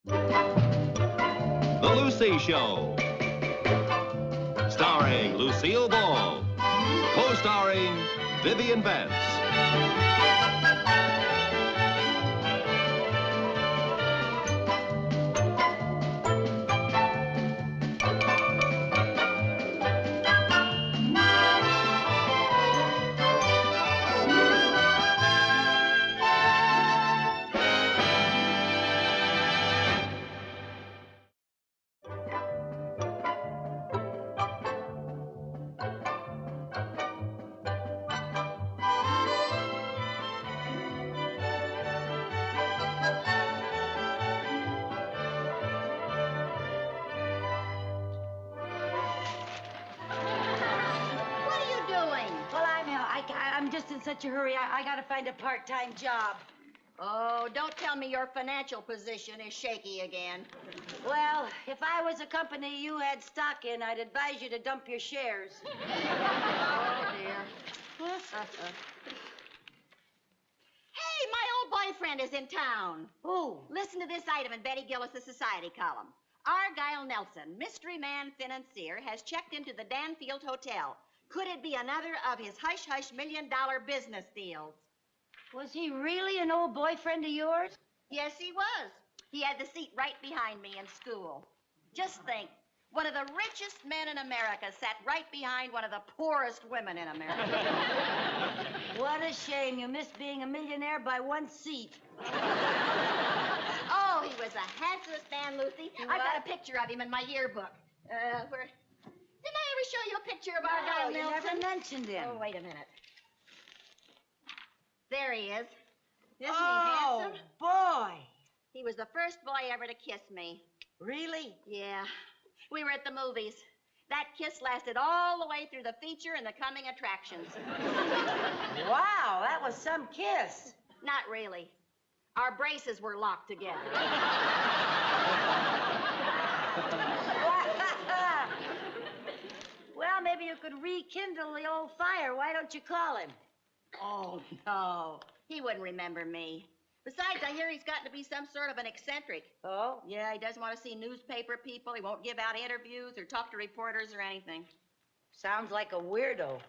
The Lucy Show. Starring Lucille Ball. Co-starring Vivian Vance. I'm just in such a hurry. I gotta find a part-time job. Oh, don't tell me your financial position is shaky again. Well, if I was a company you had stock in, I'd advise you to dump your shares. Oh, dear. Hey, my old boyfriend is in town. Who? Listen to this item in Betty Gillis' Society column. Argyle Nelson, mystery man financier, has checked into the Danfield Hotel. Could it be another of his hush-hush $1-million business deals? Was he really an old boyfriend of yours? Yes, he was. He had the seat right behind me in school. Just think, one of the richest men in America sat right behind one of the poorest women in America. What a shame. You missed being a millionaire by one seat. Oh, he was the handsomest man, Lucy. I've got a picture of him in my yearbook. Didn't I ever show you a picture of Argyle Nelson? You never mentioned him. Oh, wait a minute. There he is. Isn't he handsome? Oh, boy. He was the first boy ever to kiss me. Really? Yeah. We were at the movies. That kiss lasted all the way through the feature and the coming attractions. Wow, that was some kiss. Not really. Our braces were locked together. Well, maybe you could rekindle the old fire. Why don't you call him? Oh, no. He wouldn't remember me. Besides, I hear he's gotten to be some sort of an eccentric. Oh? Yeah, he doesn't want to see newspaper people. He won't give out interviews or talk to reporters or anything. Sounds like a weirdo.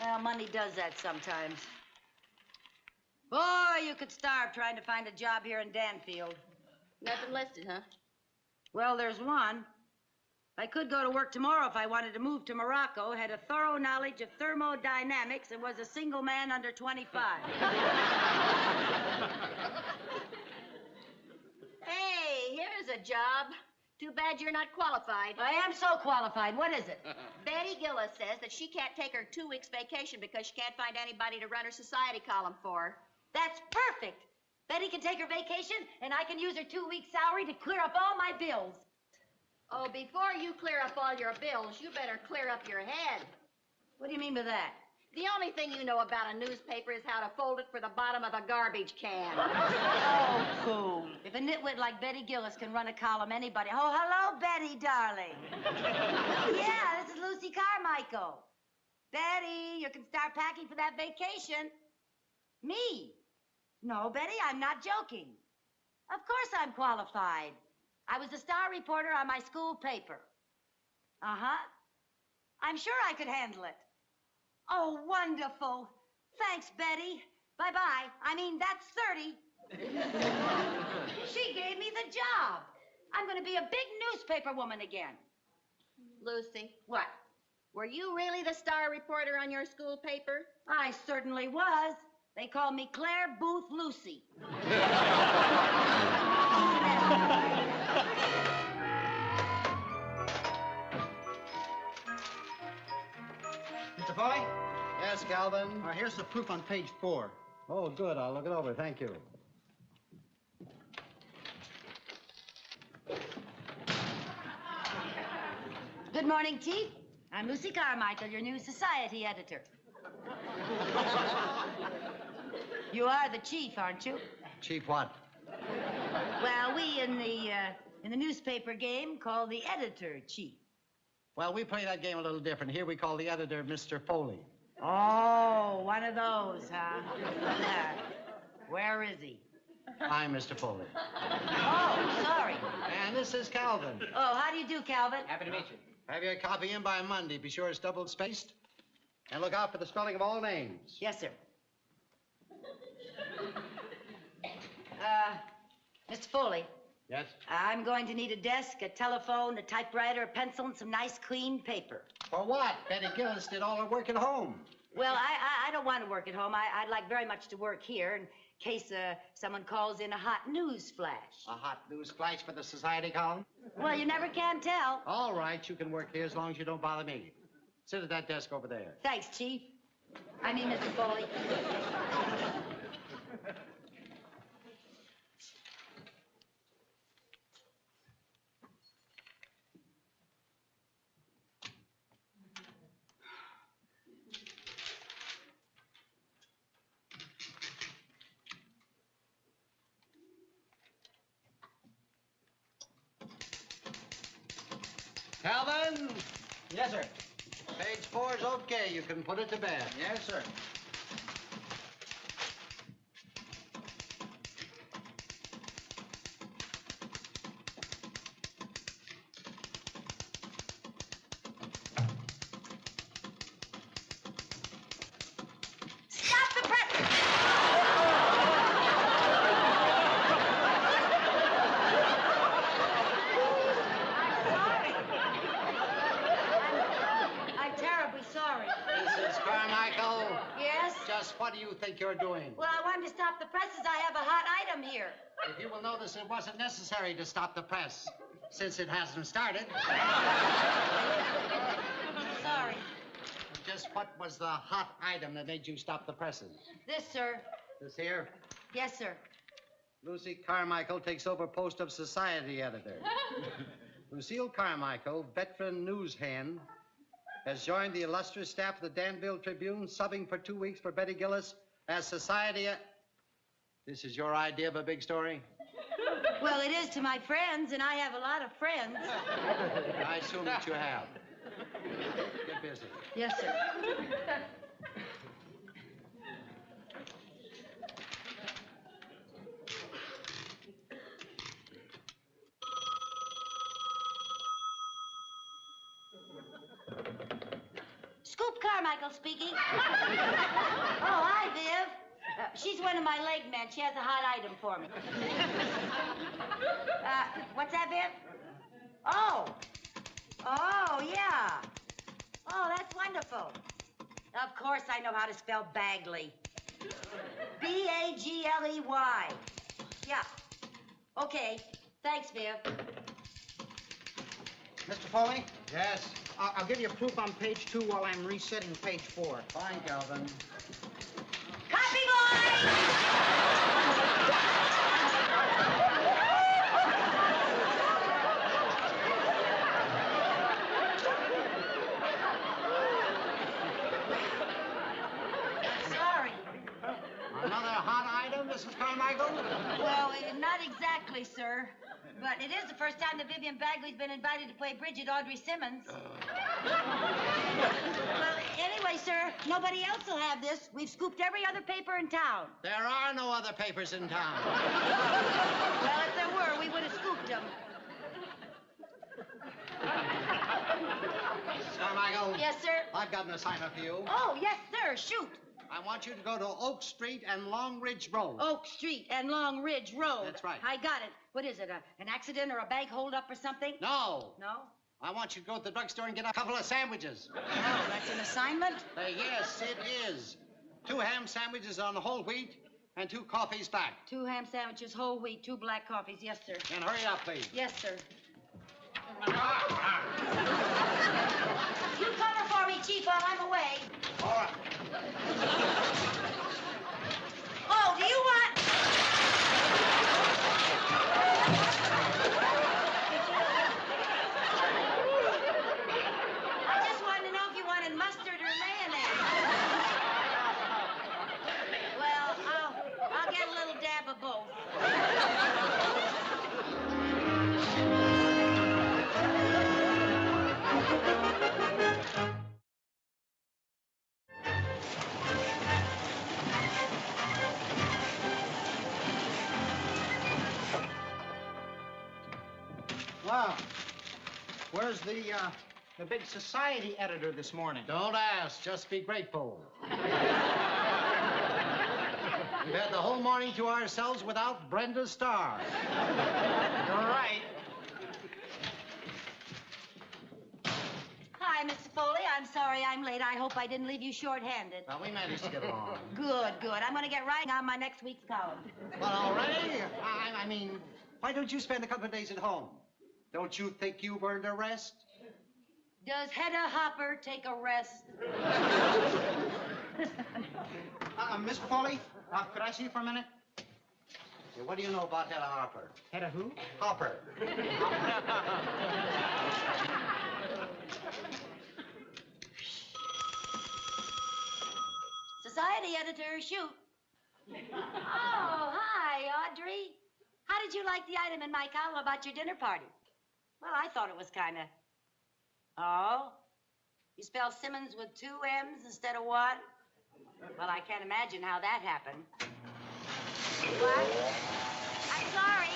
Well, money does that sometimes. Boy, you could starve trying to find a job here in Danfield. Nothing listed, huh? Well, there's one. I could go to work tomorrow if I wanted to move to Morocco, had a thorough knowledge of thermodynamics, and was a single man under 25. Hey, here's a job. Too bad you're not qualified. I am so qualified. What is it? Betty Gillis says that she can't take her 2 weeks vacation because she can't find anybody to run her society column for her. That's perfect. Betty can take her vacation, and I can use her 2 weeks' salary to clear up all my bills. Oh, before you clear up all your bills, you better clear up your head. What do you mean by that? The only thing you know about a newspaper is how to fold it for the bottom of the garbage can. Oh, cool. If a nitwit like Betty Gillis can run a column, anybody... Oh, hello, Betty, darling. Yeah, this is Lucy Carmichael. Betty, you can start packing for that vacation. Me? No, Betty, I'm not joking. Of course I'm qualified. I was a star reporter on my school paper. Uh-huh. I'm sure I could handle it. Oh, wonderful. Thanks, Betty. Bye-bye. I mean, that's 30. She gave me the job. I'm going to be a big newspaper woman again. Lucy. What? Were you really the star reporter on your school paper? I certainly was. They call me Claire Booth Lucy. Mr. Foley? Yes, Calvin? Here's the proof on page 4. Oh, good. I'll look it over. Thank you. Good morning, Chief. I'm Lucy Carmichael, your new society editor. You are the chief, aren't you? Chief what? Well, we in the newspaper game call the editor chief. Well, we play that game a little different. Here we call the editor Mr. Foley. Oh, one of those, huh? Where is he? I'm Mr. Foley. Oh, sorry. And this is Calvin. Oh, how do you do, Calvin? Happy to meet you. Have your copy in by Monday. Be sure it's double-spaced. And look out for the spelling of all names. Yes, sir. Mr. Foley, Yes? I'm going to need a desk, a telephone, a typewriter, a pencil, and some nice, clean paper. For what? Betty Gillis did all her work at home. Well, I don't want to work at home. I'd like very much to work here in case someone calls in a hot news flash. A hot news flash for the society column? Well, you never can tell. All right, you can work here as long as you don't bother me. Sit at that desk over there. Thanks, Chief. I mean, Mr. Foley. Calvin, Yes, sir. page 4 is okay. You can put it to bed. Yes, sir. Stop the press! I'm terribly sorry. Mrs. Carmichael, Yes? just what do you think you're doing? Well, I wanted to stop the presses. I have a hot item here. If you will notice, it wasn't necessary to stop the press, since it hasn't started. Sorry. Just what was the hot item that made you stop the presses? This, sir. This here? Yes, sir. Lucy Carmichael takes over post of society editor. Lucille Carmichael, veteran news hand, has joined the illustrious staff of the Danville Tribune, subbing for 2 weeks for Betty Gillis as society. This is your idea of a big story? Well, it is to my friends, and I have a lot of friends. I assume that you have. Get busy. Yes, sir. Scoop Carmichael speaking. Oh, hi, Viv. She's one of my leg men. She has a hot item for me. What's that, Viv? Oh. Oh, yeah. Oh, that's wonderful. Of course I know how to spell Bagley. B-A-G-L-E-Y. Yeah. Okay. Thanks, Viv. Mr. Foley, Yes? I'll give you proof on page 2 while I'm resetting page 4. Fine, Calvin. Copy, boy! Sorry. Another hot item, Mrs. Carmichael? Well, not exactly, sir. But it is the first time that Vivian Bagley's been invited to play bridge at Audrey Simmons. Well, anyway, sir, nobody else will have this. We've scooped every other paper in town. There are no other papers in town. Well, if there were, we would have scooped them. Mrs. Carmichael? Yes, sir? I've got an assignment for you. Oh, yes, sir. Shoot. I want you to go to Oak Street and Long Ridge Road. Oak Street and Long Ridge Road. That's right. I got it. What is it, an accident or a bank holdup or something? No. No? I want you to go to the drugstore and get a couple of sandwiches. Oh, that's an assignment? Yes, it is. 2 ham sandwiches on whole wheat and 2 coffees back. 2 ham sandwiches, whole wheat, 2 black coffees. Yes, sir. And hurry up, please. Yes, sir. You cover for me, Chief, while I'm away. All right. Oh, do you want... I just wanted to know if you wanted mustard or mayonnaise. Well, I'll get a little dab of both. Wow. Where's the big society editor this morning? Don't ask, just be grateful. We've had the whole morning to ourselves without Brenda Starr. You're right. Hi, Mr. Foley. I'm sorry I'm late. I hope I didn't leave you short-handed. Well, we managed to get along. Good, good. I'm going to get writing on my next week's column. Well, already? I mean, why don't you spend a couple of days at home? Don't you think you've earned a rest? Does Hedda Hopper take a rest? Mr. Foley, could I see you for a minute? Yeah, what do you know about Hedda Harper? Hedda who? Hopper. Society editor, shoot. Oh, hi, Audrey. How did you like the item in my column about your dinner party? Well, I thought it was kind of... Oh? You spell Simmons with 2 M's instead of 1? Well, I can't imagine how that happened. What? I'm sorry.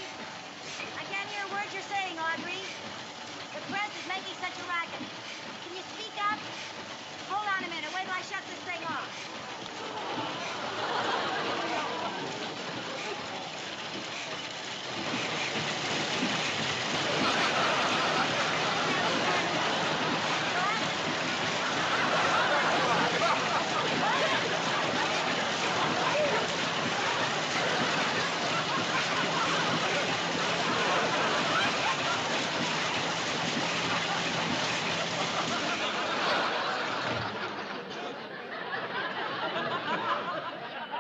I can't hear a word you're saying, Audrey. The press is making such a racket. Can you speak up? Hold on a minute. Wait till I shut this thing off.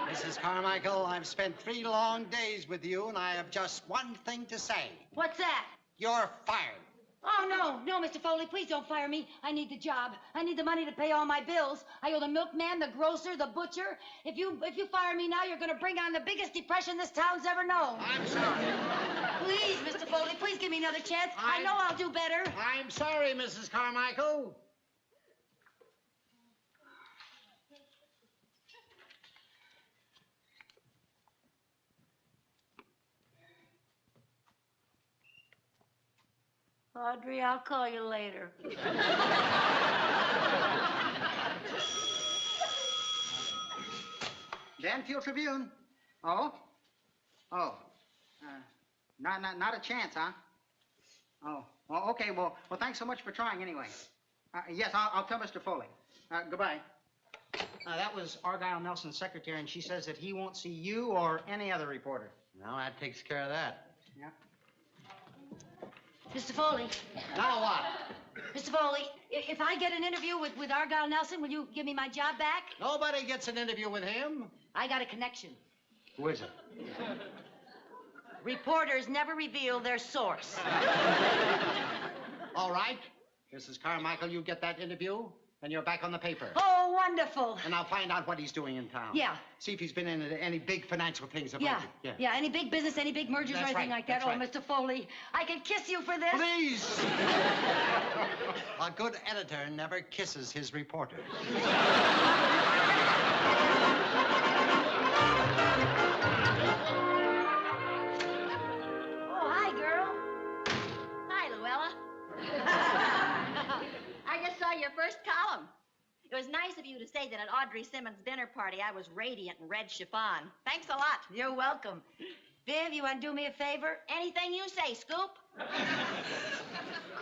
Mrs. Carmichael, I've spent 3 long days with you, and I have just one thing to say. What's that? You're fired. Oh, no, Mr. Foley, please don't fire me. I need the job. I need the money to pay all my bills. I owe the milkman, the grocer, the butcher. If you fire me now, you're going to bring on the biggest depression this town's ever known. I'm sorry. Please, Mr. Foley, please give me another chance. I know I'll do better. I'm sorry, Mrs. Carmichael. Audrey, I'll call you later. Danfield Tribune. Oh? Oh. Not a chance, huh? Oh. Well, okay. Well, thanks so much for trying anyway. Yes, I'll tell Mr. Foley. Goodbye. That was Argyle Nelson's secretary, and she says that he won't see you or any other reporter. No, that takes care of that. Yeah. Mr. Foley. Now what? Mr. Foley, if I get an interview with Argyle Nelson, will you give me my job back? Nobody gets an interview with him. I got a connection. Who is it? Reporters never reveal their source. All right. Mrs. Carmichael, you get that interview, and you're back on the paper. Oh, wonderful. And I'll find out what he's doing in town. Yeah. See if he's been in any big financial things of Yeah. late. Yeah, any big business, any big mergers That's or anything right, like that. that's Oh, right. Mr. Foley, I can kiss you for this. Please! A good editor never kisses his reporters. Oh, hi, girl. Hi, Luella. I just saw your first column. It was nice of you to say that at Audrey Simmons' dinner party I was radiant in red chiffon. Thanks a lot. You're welcome. Viv, you want to do me a favor? Anything you say, Scoop.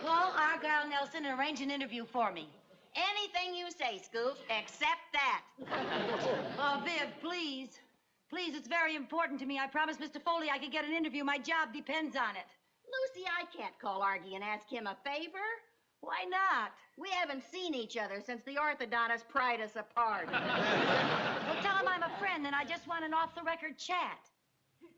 Call Argyle Nelson and arrange an interview for me. Anything you say, Scoop, except that. Oh, Viv, please. Please, it's very important to me. I promised Mr. Foley I could get an interview. My job depends on it. Lucy, I can't call Argy and ask him a favor. Why not? We haven't seen each other since the orthodontist pried us apart. Well, tell him I'm a friend and I just want an off-the-record chat.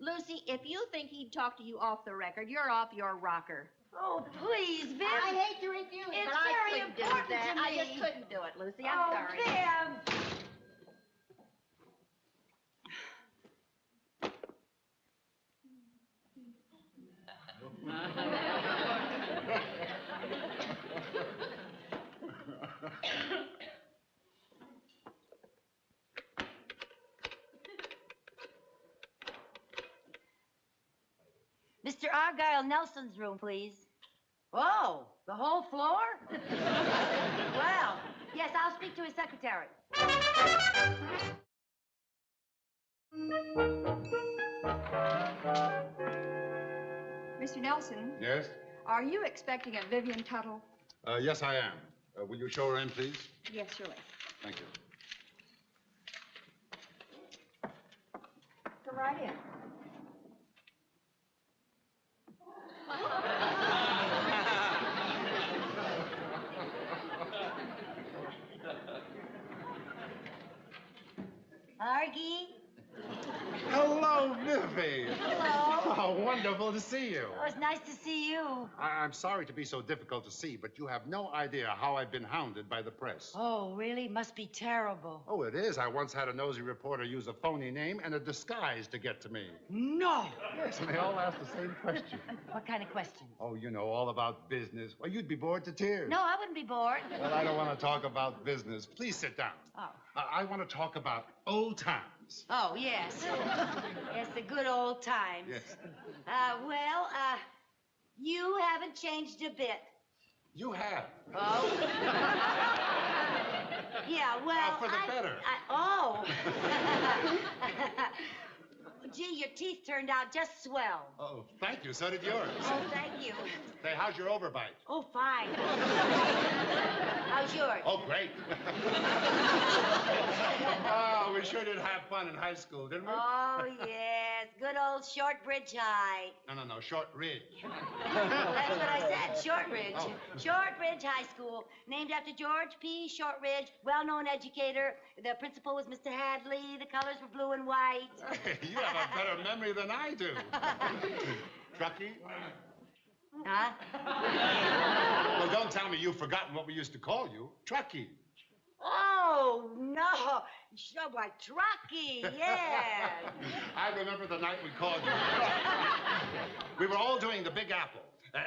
Lucy, if you think he'd talk to you off the record, you're off your rocker. Oh, please, Viv. I hate to refuse, It's but I very couldn't do important that. to I me. just couldn't do it, Lucy. I'm sorry. Viv. Mr. Argyle Nelson's room, please. Oh, the whole floor? Well, yes, I'll speak to his secretary. Mr. Nelson, Yes? are you expecting a Vivian Tuttle? Yes, I am. Will you show her in, please? Yes, surely. Thank you. Come right in. Argy? Hello, Vivi. Hello. Oh, wonderful to see you. Oh, it's nice to see you. I'm sorry to be so difficult to see, but you have no idea how I've been hounded by the press. Oh, really? Must be terrible. Oh, it is. I once had a nosy reporter use a phony name and a disguise to get to me. No. Yes, and they all asked the same question. What kind of questions? Oh, you know, all about business. Well, you'd be bored to tears. No, I wouldn't be bored. Well, I don't want to talk about business. Please sit down. Oh. I want to talk about old times. Oh, yes. Yes, the good old times. Yes. You haven't changed a bit. You have. Oh. Yeah, well, for the better. Gee, your teeth turned out just swell. Oh, thank you. So did yours. Oh, thank you. Say, how's your overbite? Oh, fine. How's yours? Oh, great. Oh, we sure did have fun in high school, didn't we? Oh, yes. Good old Shortbridge High. No, Short Ridge. That's what I said, Shortridge. Oh. Shortridge High School, named after George P. Shortridge, well-known educator. The principal was Mr. Hadley. The colors were blue and white. You have a better memory than I do. Truckee? Huh? Well, don't tell me you've forgotten what we used to call you. Truckee. Oh, no. Sure, why, Truckee, yeah. I remember the night we called you. We were all doing the Big Apple,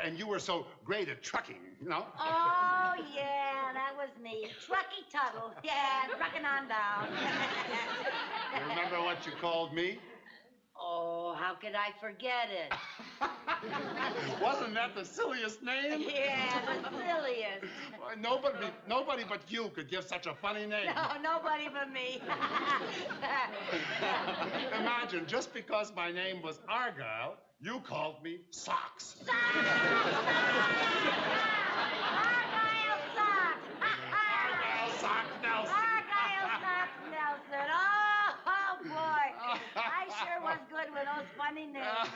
and you were so great at trucking, you know? Oh, yeah, that was me. Truckee Tuttle. Yeah, trucking on down. You remember what you called me? Oh, how could I forget it? Wasn't that the silliest name? Yeah, the silliest. Why, nobody but you could give such a funny name. No, nobody but me. Imagine, just because my name was Argyle, you called me Socks. Argyle Socks. Argyle Socks Nelson. Argyle Socks Nelson. Oh, boy. I sure was good with those funny names. Yeah.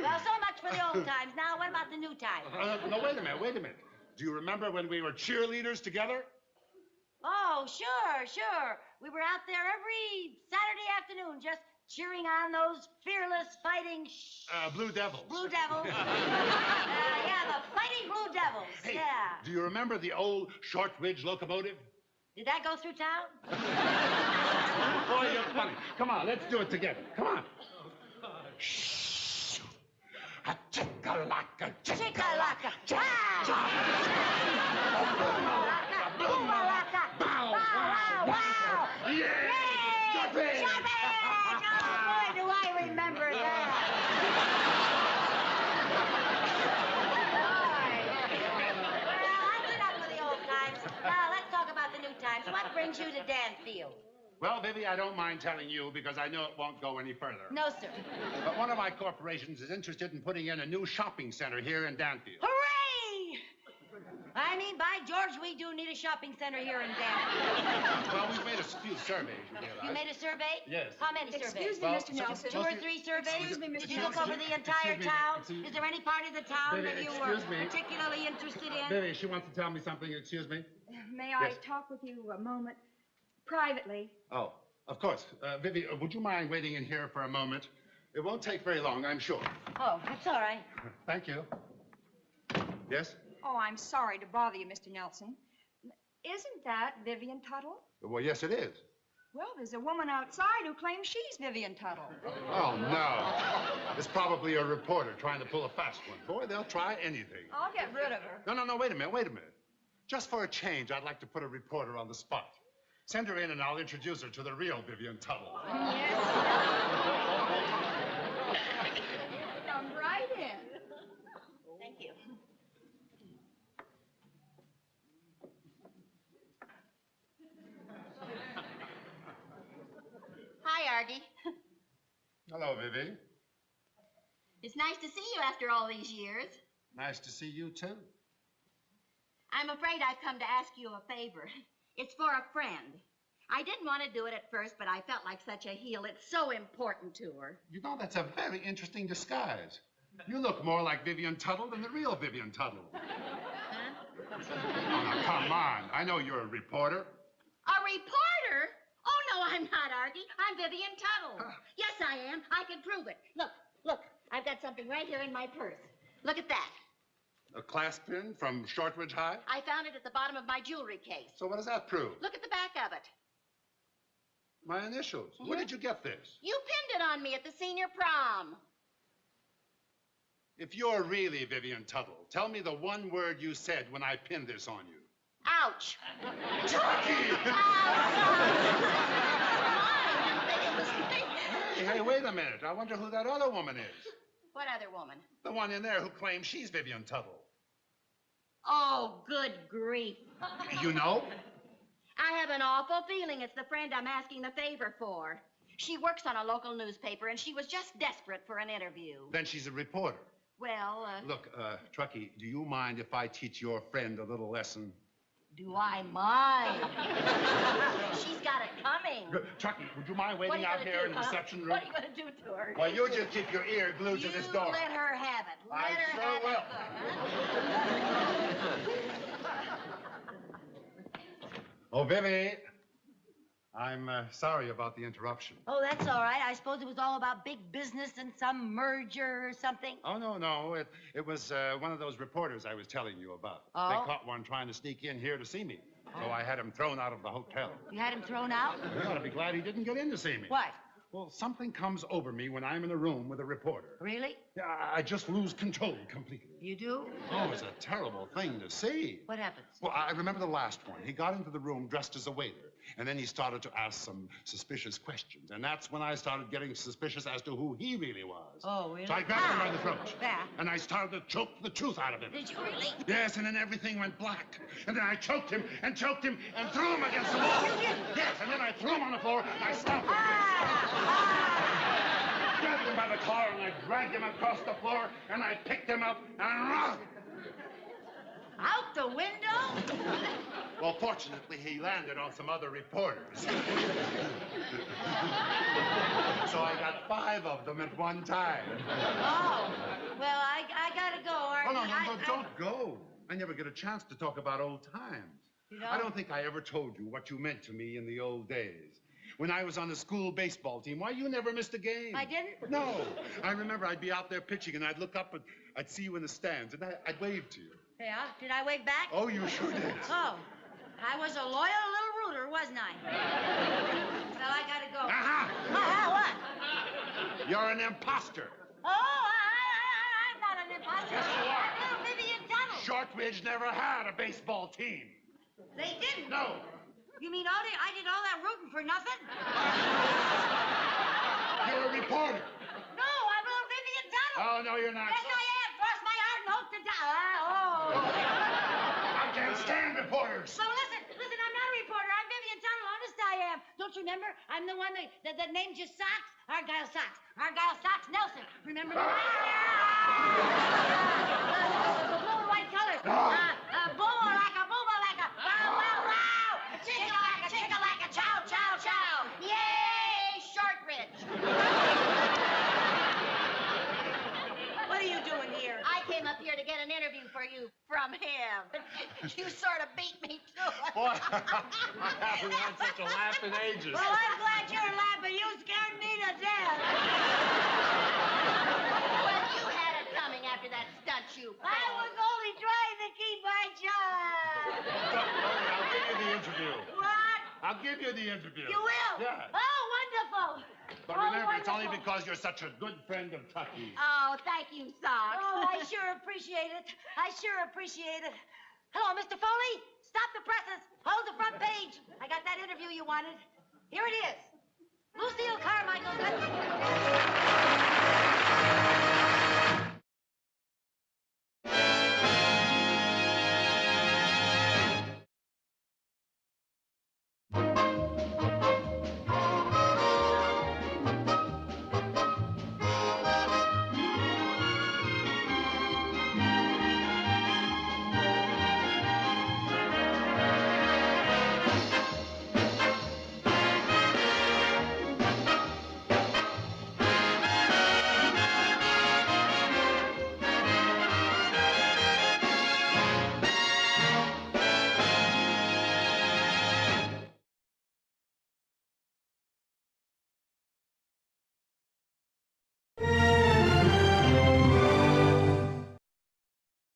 Well, so much for the old times. Now, what about the new times? No, wait a minute. Do you remember when we were cheerleaders together? Oh, sure. We were out there every Saturday afternoon just cheering on those fearless fighting Blue Devils. Blue Devils. Yeah, the fighting Blue Devils. Hey, Yeah. do you remember the old Shortridge locomotive? Did that go through town? Boy, you're funny. Come on, let's do it together. Come on. Shh. A chicka-lacka, Chicka-lacka. Bow! Bow, wow! Yeah! Yay! Jumping! Oh, boy, do I remember that. Well, that's enough of the old times. Now, let's talk about the new times. What brings you to Danfield? Well, Vivi, I don't mind telling you because I know it won't go any further. No, sir. But one of my corporations is interested in putting in a new shopping center here in Danfield. Hooray! I mean, by George, we do need a shopping center here in Danfield. Well, we've made a few surveys, you realize. You made a survey? Yes. How many surveys? Excuse me, Well, Mr. Nelson. Two or three surveys? Excuse me, Mr. Did you look Nelson. over the entire Excuse me, town? excuse- Is there any part of the town Vivi, that you were excuse me. particularly interested in? Vivi, she wants to tell me something. Excuse me. May I Yes. talk with you a moment privately? Oh, of course. Vivi, would you mind waiting in here for a moment? It won't take very long, I'm sure. Oh, that's all right. Thank you. Yes? Oh, I'm sorry to bother you, Mr. Nelson. Isn't that Vivian Tuttle? Well, yes, it is. Well, there's a woman outside who claims she's Vivian Tuttle. Oh, no. It's probably a reporter trying to pull a fast one. Boy, they'll try anything. I'll get rid of her. No, wait a minute. Just for a change, I'd like to put a reporter on the spot. Send her in and I'll introduce her to the real Vivian Tuttle. Yes. Come right in. Thank you. Hello, Vivi. It's nice to see you after all these years. Nice to see you, too. I'm afraid I've come to ask you a favor. It's for a friend. I didn't want to do it at first, but I felt like such a heel. It's so important to her. You know, that's a very interesting disguise. You look more like Vivian Tuttle than the real Vivian Tuttle. Huh? Oh, now, come on. I know you're a reporter. A reporter? Oh, no, I'm not, Artie. I'm Vivian Tuttle. Yes, I am. I can prove it. Look. I've got something right here in my purse. Look at that. A clasp-pin from Shortridge High? I found it at the bottom of my jewelry case. So what does that prove? Look at the back of it. My initials. Where did you get this? You pinned it on me at the senior prom. If you're really Vivian Tuttle, tell me the one word you said when I pinned this on you. Ouch. Chucky! Hey, wait a minute. I wonder who that other woman is. What other woman? The one in there who claims she's Vivian Tuttle. Oh, good grief. You know? I have an awful feeling it's the friend I'm asking the favor for. She works on a local newspaper, and she was just desperate for an interview. Then she's a reporter. Well, Look, Truckee, do you mind if I teach your friend a little lesson? do I mind? She's got it coming. Truckee, would you mind waiting out here in the reception room? What are you going to do to her? Well, you just keep your ear glued to this door. You let her have it. Let I her sure have will. it. Oh, Vivi, I'm sorry about the interruption. Oh, that's all right. I suppose it was all about big business and some merger or something. Oh, no. It was one of those reporters I was telling you about. Oh? They caught one trying to sneak in here to see me. So I had him thrown out of the hotel. You had him thrown out? You ought to be glad he didn't get in to see me. What? Well, something comes over me when I'm in a room with a reporter. Really? Yeah, I just lose control completely. You do? Oh, it's a terrible thing to see. What happens? Well, I remember the last one. He got into the room dressed as a waiter, and then he started to ask some suspicious questions. And that's when I started getting suspicious as to who he really was. Oh, really? So I grabbed him by the throat. Yeah. And I started to choke the truth out of him. Did you really? Yes, and then everything went black. And then I choked him and threw him against the wall. Yes, and then I threw him on the floor and I stomped him. Grabbed him by the collar and I dragged him across the floor and I picked him up and Out the window? Well, fortunately, he landed on some other reporters. So I got 5 of them at one time. Oh, well, I gotta go, Artie. Oh, no, don't go. I never get a chance to talk about old times. You know? I don't think I ever told you what you meant to me in the old days. When I was on the school baseball team, why, you never missed a game. I didn't? No. I remember I'd be out there pitching, and I'd look up and I'd see you in the stands, and I'd wave to you. Yeah? Did I wave back? Oh, you sure did. Oh, I was a loyal little rooter, wasn't I? Well, I gotta go. Aha! What? You're an imposter. Oh, I'm not an imposter. Yes, you are. I'm little Vivian Tuttle. Shortridge never had a baseball team. They didn't? No. You mean I did all that rooting for nothing? You're a reporter. No, I'm little Vivian Tuttle. Oh, no, you're not. Yes, I am. Cross my heart and hope to die. I can't stand reporters. So listen, I'm not a reporter. I'm Vivian Tuttle. Honest I am. Don't you remember? I'm the one that named you Socks. Argyle Socks. Argyle Socks Nelson. Remember me? The blue and white colors. Boomalaka, boomalaka. Wow, wow, wow. Chickalaka, chickalaka, chow, chow, chow. Yay, Shortridge! What are you doing here? I came up here to get an interview for you from him. You sort of beat me to it. Boy, I haven't had such a laugh in ages. Well, I'm glad you're laughing. You scared me to death. Well, you had it coming after that stunt you pulled. I was only trying to keep my job. I'll give you the interview. What? I'll give you the interview. You will? Yeah. Oh, wonderful. But Oh, remember, it's only wonderful. because you're such a good friend of Tucky's. Oh, thank you, Socks. Oh, I sure appreciate it. I sure appreciate it. Hello, Mr. Foley. Stop the presses. Hold the front page. I got that interview you wanted. Here it is. Lucille Carmichael.